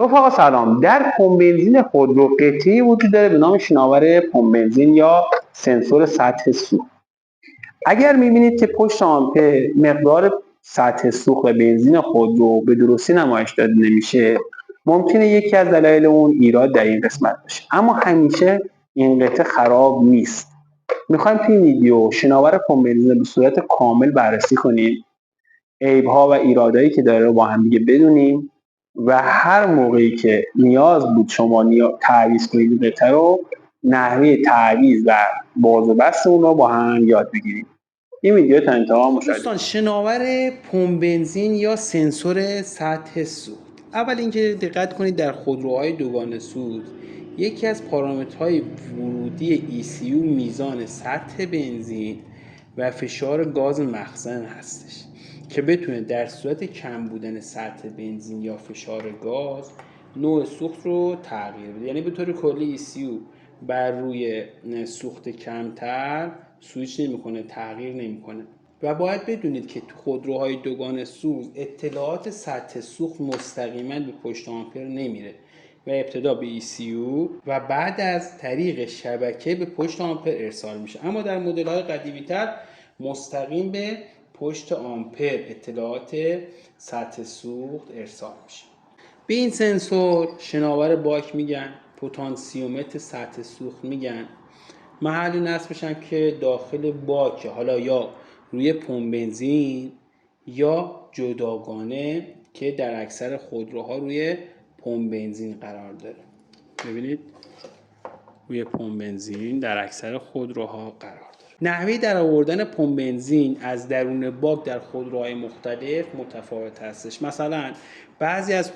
رفقا سلام. در پمپ بنزین خودرو قطعه‌ای وجود داره به نام شناور پمپ بنزین یا سنسور سطح سوخت. اگر می‌بینید که پشت آمپر مقدار سطح سوخت بنزین خودرو به درستی نمایش داده نمیشه، ممکنه یکی از دلایل اون ایراد در این قسمت باشه، اما همیشه این قطعه خراب نیست. میخوایم توی این ویدیو شناور پمپ بنزین به صورت کامل بررسی کنیم، عیب‌ها و ایرادایی که داره رو با هم دیگه بدونیم و هر موقعی که نیاز بود شما تعویض کنید قطعه رو، نحوه تعویض و باز و بست اون رو با هم یاد بگیریم. این ویدیو تا انتها مشاهده. دوستان، شناور پمپ بنزین یا سنسور سطح سوخت. اول اینکه دقت کنید در خودروهای دوگانه سوز یکی از پارامترهای ورودی ECU میزان سطح بنزین و فشار گاز مخزن هستش که بتونه در صورت کم بودن سطح بنزین یا فشار گاز نوع سوخت رو تغییر بده. یعنی به طور کلی ECU بر روی سوخت کمتر سویچ نمیکنه، تغییر نمیکنه. و باید بدونید که تو خودروهای دوگانه سوز اطلاعات سطح سوخت مستقیما به پشت آمپر نمیره و ابتدا به ECU و بعد از طریق شبکه به پشت آمپر ارسال میشه، اما در مدل‌های قدیمی‌تر مستقیم به پشت آمپر اطلاعات سطح سوخت ارسال میشه. به این سنسور شناور باک میگن، پتانسیومتر سطح سوخت میگن. محلی نصبش هم که داخل باک، حالا یا روی پمپ بنزین یا جداگانه که در اکثر خودروها روی پمپ بنزین قرار داره. ببینید روی پمپ بنزین در اکثر خودروها قرار داره. نحوه در آوردن پمپ بنزین از درون باک در خودروهای مختلف متفاوت هستش. مثلا بعضی از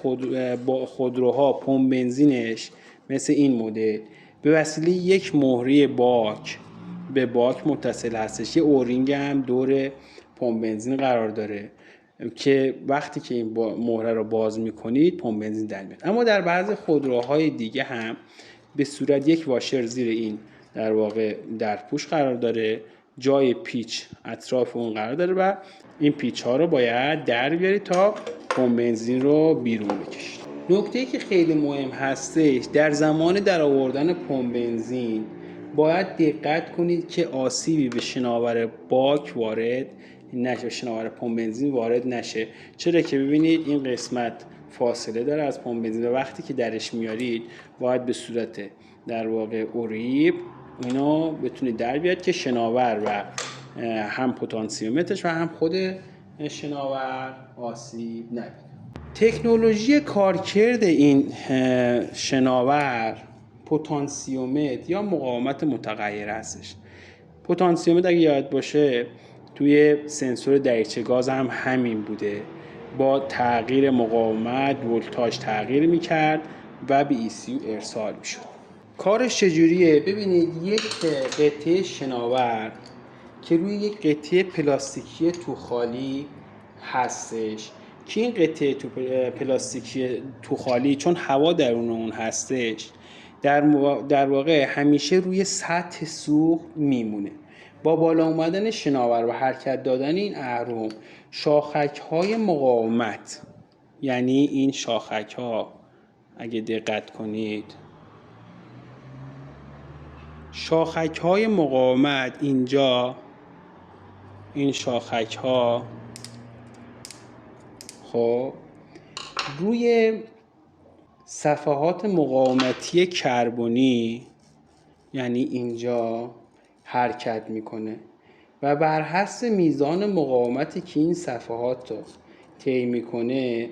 خودروها پمپ بنزینش مثل این مدل به وسیله یک مهره باک به باک متصل هستش. یه اورینگ هم دور پمپ بنزین قرار داره که وقتی که این مهره رو باز میکنید پمپ بنزین در میاد. اما در بعضی خودروهای دیگه هم به صورت یک واشر زیر این در واقع در پوش قرار داره، جای پیچ اطراف اون قرار داره و این پیچ ها رو باید در بیارید تا پمپ بنزین رو بیرون بکشید. نکته‌ای که خیلی مهم هستش در زمان در آوردن پمپ بنزین باید دقت کنید که آسیبی به شناور باک وارد نشه، شناور پمپ بنزین وارد نشه. چرا که ببینید این قسمت فاصله داره از پمپ بنزین و وقتی که درش میارید باید به صورت در واقع اوریب اینو بتونید در بیاد که شناور و هم پتانسیومترش و هم خود شناور آسیب نبینه. تکنولوژی کارکرد این شناور پتانسیومتر یا مقاومت متغیر هستش. پتانسیومتر اگه یاد باشه توی سنسور دریچه گاز هم همین بوده، با تغییر مقاومت ولتاژ تغییر میکرد و به ECU ارسال میشد. کارش چجوریه؟ ببینید یک قطعه شناور که روی یک قطعه پلاستیکی توخالی هستش که این قطعه پلاستیکی توخالی چون هوا درون اون هستش در واقع همیشه روی سطح سوخت میمونه. با بالا اومدن شناور و حرکت دادن این اهرم شاخک های مقاومت، یعنی این شاخک ها اگه دقت کنید شاخک های مقاومت اینجا، این شاخک ها خب روی صفحات مقاومتی کربنی یعنی اینجا حرکت میکنه و بر حسب میزان مقاومتی که این صفحات رو طی میکنه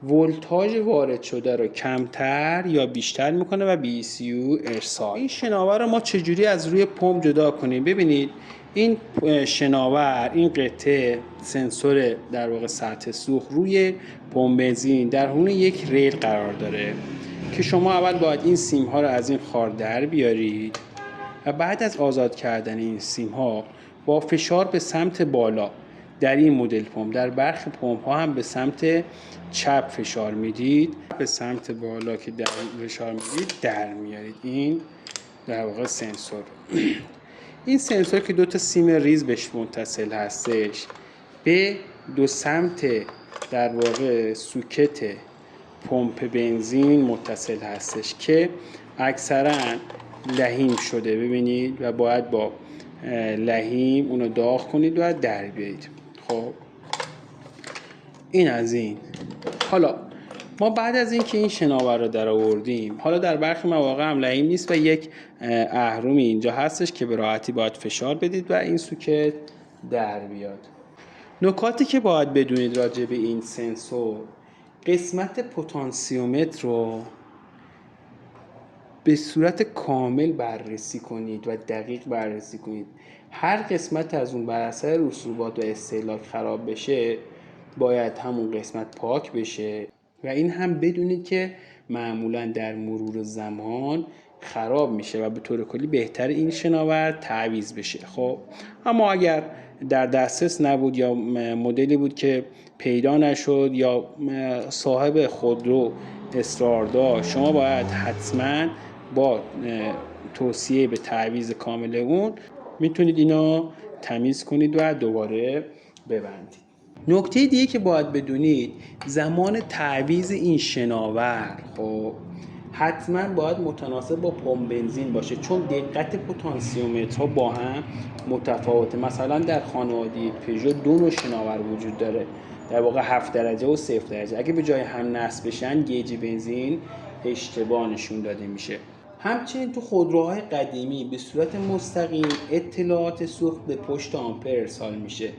ولتاژ وارد شده رو کمتر یا بیشتر میکنه و به ECU ارسال. این شناور رو ما چجوری از روی پمپ جدا کنیم؟ ببینید این شناور، این قطعه سنسور در واقع سطح سوخت روی پمپ بنزین در حول یک ریل قرار داره که شما اول باید این سیم ها رو از این خار در بیارید و بعد از آزاد کردن این سیم ها با فشار به سمت بالا در این مدل پمپ، در برخی پمپ ها هم به سمت چپ فشار میدید، به سمت بالا که در فشار میدید در میارید. این در واقع سنسور. این سنسور که دو تا سیم ریز بهش متصل هستش به دو سمت در واقع سوکت پمپ بنزین متصل هستش که اکثرا لحیم شده، ببینید، و باید با لحیم اونو داغ کنید و در بیارید. خب این از این. حالا ما بعد از اینکه این شناور رو در آوردیم، حالا در برخی مواقع هم لحیم نیست و یک اهرمی اینجا هستش که به راحتی باید فشار بدید و این سوکت در بیاد. نکاتی که باید بدونید راجع به این سنسور، قسمت پتانسیومتر رو به صورت کامل بررسی کنید و دقیق بررسی کنید. هر قسمت از اون بر اثر رسوبات و استهلاک خراب بشه، باید همون قسمت پاک بشه و این هم بدونید که معمولا در مرور زمان خراب میشه و به طور کلی بهتر این شناور تعویض بشه. خب اما اگر در دسترس نبود یا مدلی بود که پیدا نشد یا صاحب خودرو اصرار داشت، شما باید حتما با توصیه به تعویض کامل اون میتونید اینو تمیز کنید و دوباره ببندید. نکته دیگه که باید بدونید، زمان تعویض این شناور خب حتما باید متناسب با پمپ بنزین باشه، چون دقت پتانسیومترها با هم متفاوته. مثلا در خانواده پژو 2 نوع شناور وجود داره، در واقع 7 درجه و 0 درجه. اگه به جای هم نصب بشن گیج بنزین اشتباه نشون داده میشه. همچنین تو خودروهای قدیمی به صورت مستقیم اطلاعات سوخت به پشت آمپر ارسال میشه،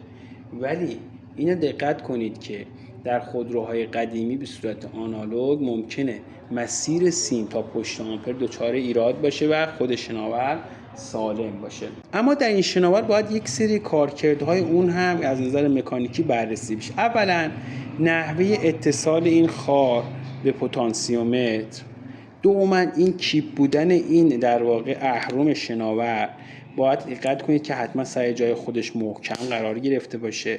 ولی اینو دقت کنید که در خودروهای قدیمی به صورت آنالوگ ممکنه مسیر سیم تا پشت آمپر دچار ایراد باشه و خود شناور سالم باشه. اما در این شناور باید یک سری کارکردهای اون هم از نظر مکانیکی بررسی بشه. اولا نحوه اتصال این خار به پتانسیومتر، دوما این کیپ بودن این در واقع اهرم شناور، باید دقت کنید که حتما سر جای خودش محکم قرار گرفته باشه.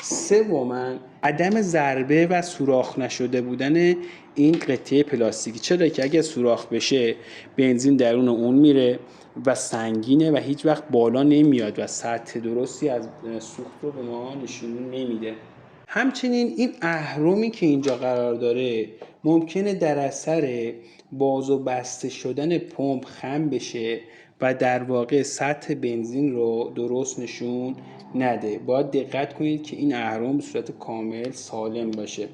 سوما عدم ضربه و سوراخ نشده بودن این قطعه پلاستیکی، چرا که اگه سوراخ بشه بنزین درون اون میره و سنگینه و هیچ وقت بالا نمیاد و سطح درستی از سوخت رو به ما نشون نمیده. همچنین این اهرمی که اینجا قرار داره ممکنه در اثر باز و بسته شدن پمپ خم بشه و در واقع سطح بنزین رو درست نشون نده. باید دقت کنید که این اهرم به صورت کامل سالم باشه.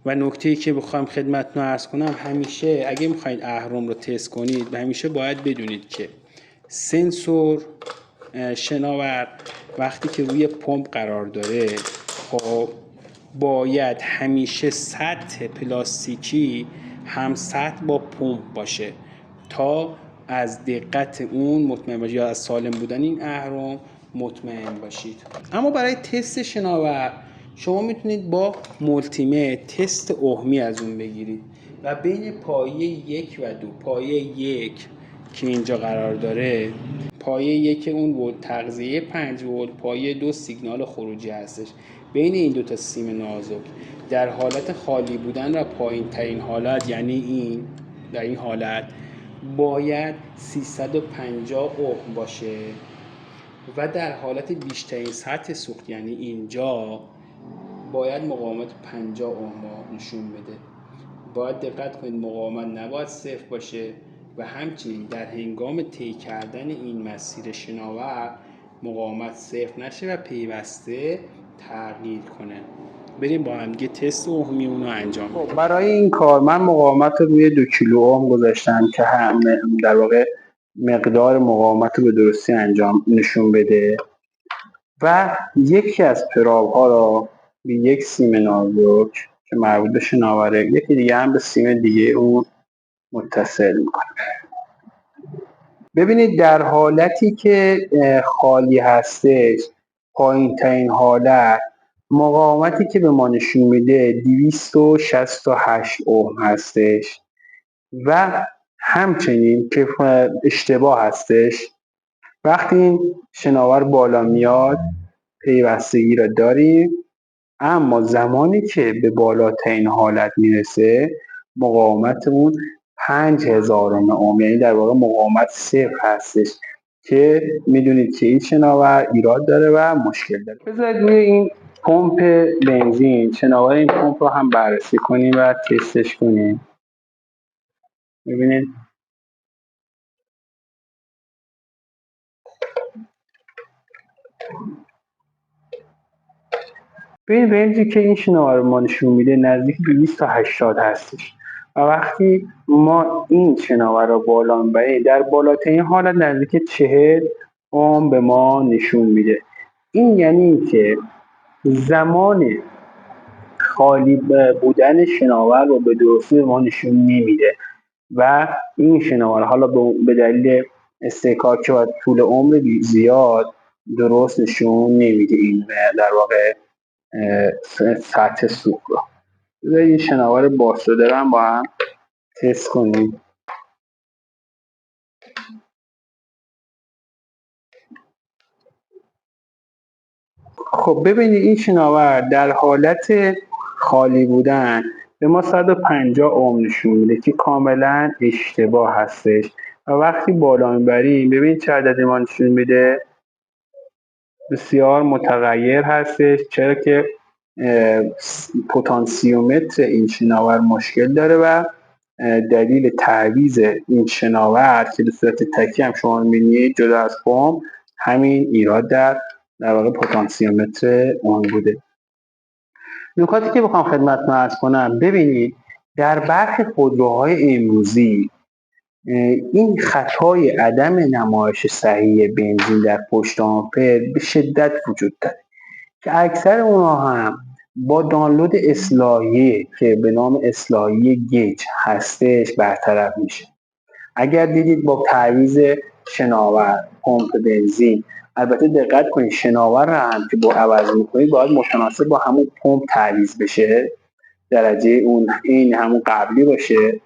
و نکته‌ای که بخوام خدمتتون عرض کنم، همیشه اگه میخواید اهرم رو تست کنید، همیشه باید بدونید که سنسور شناور وقتی که روی پمپ قرار داره، خب باید همیشه سطح پلاستیکی هم سطح با پمپ باشه تا از دقت اون مطمئن باشید یا از سالم بودن این اهرم مطمئن باشید. اما برای تست شناور شما میتونید با مولتیمتر تست اوهمی از اون بگیرید و بین پایه 1 و 2، پایه 1 که اینجا قرار داره، پایه 1 اون ولت تغذیه 5 ولت، پایه 2 سیگنال خروجی هستش. بین این دو تا سیم نازک در حالت خالی بودن و پایین ترین حالت، یعنی این در این حالت باید 350 اوم باشه و در حالت بیشترین سطح سوخت، یعنی اینجا، باید مقاومت 50 اوم نشون بده. باید دقت کنید مقاومت نباید صفر باشه و همچنین در هنگام طی کردن این مسیر شناور مقاومت صفر نشه و پیوسته تغییر کنه. بریم با هم دیگه تست اوهمی اونو انجام بدیم. برای این کار من مقاومت رو روی 2 کیلو اوم گذاشتم که هم در واقع مقدار مقاومت رو به درستی نشون بده و یکی از پراب ها رو به یک سیم نازک که مربوط به شناوره، یکی دیگه هم به سیم دیگه اون متصل میکنم. ببینید در حالتی که خالی هستش، پایین ترین حالت، مقاومتی که به ما نشون میده 268 اوم هستش و همچنین که اشتباه هستش، وقتی این شناور بالا میاد پیوستگی را داریم، اما زمانی که به بالاترین حالت میرسه مقاومتمون 5000 اوم، یعنی در واقع مقاومت صفر هستش که میدونید که این شناور ایراد داره و مشکل داره. بذارید روی این پمپ بنزین، شناور این پمپ رو هم بررسی کنیم و تستش کنیم. ببینید ببین رنجی که این شناور ما نشون میده نزدیک به 20 تا 80 هستش و وقتی ما این شناور رو بالا میبریم در بالاترین حالت نزدیک 40 اوم به ما نشون میده. این یعنی که زمان خالی بودن شناور رو به درستی به ما نشون نمیده و این شناور حالا به دلیل استحکاک و طول عمر زیاد درست نشون نمیده این در واقع سطح سوخت رو. این شناور بازشده رو هم با هم تست کنیم. خب ببینید این شناور در حالت خالی بودن به ما 150 اوم نشون میده که کاملا اشتباه هستش و وقتی بالا میبریم ببینید چه عددی ما نشون میده، بسیار متغیر هستش، چرا که پتانسیومتر این شناور مشکل داره و دلیل تعویض این شناور که به صورت تکی هم شما میبینید جدا از پمپ، همین ایراد در واقع پتانسیومتر اون بوده. نکاتی که بخوام خدمتتون عرض کنم، ببینید در برخی خودروهای امروزی این خطای عدم نمایش صحیح بنزین در پشت آمپر به شدت وجود داره که اکثر اونها هم با دانلود اصلاحیه که به نام اصلاحیه گیج هستش برطرف میشه. اگر دیدید با تعویض شناور پمپ بنزین، البته دقت کنید شناور رو هم که با عوض میکنید باید متناسب با همون پمپ تعویض بشه، درجه اون این همون قبلی باشه.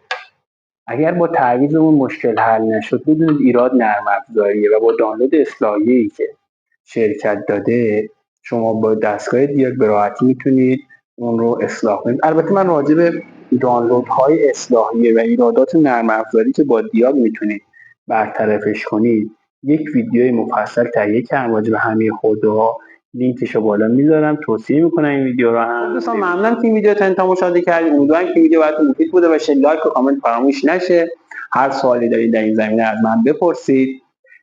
اگر با تعویض اون مشکل حل نشد بدونید ایراد نرم افزاریه و با دانلود اصلاحیه‌ای که شرکت داده شما با دستگاه دیاگ به راحتی میتونید اون رو اصلاح کنید. البته من راجع به دانلودهای اصلاحیه و ایرادات نرم افزاری که با دیاگ میتونید برطرفش کنید یک ویدیوی مفصل تهیه کردم راجع به همه خودروها، لینکشو بالا میذارم، توصیه میکنم این ویدیو رو هم. دوستان ممنونم که این ویدیو تا انتها مشاهده کردید. امیدوارم که این ویدیو براتون مفید بوده باشه. لایک و کامنت فراموش نشه. هر سوالی دارید در این زمینه از من بپرسید.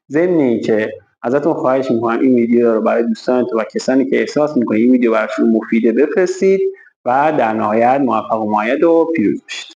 ضمن اینکه ازتون خواهش میکنم این ویدیو رو برای دوستانتون و کسانی که احساس میکنید این ویدیو براشون مفیده بفرستید و در نهایت موفق و مؤید و پیروز باشید.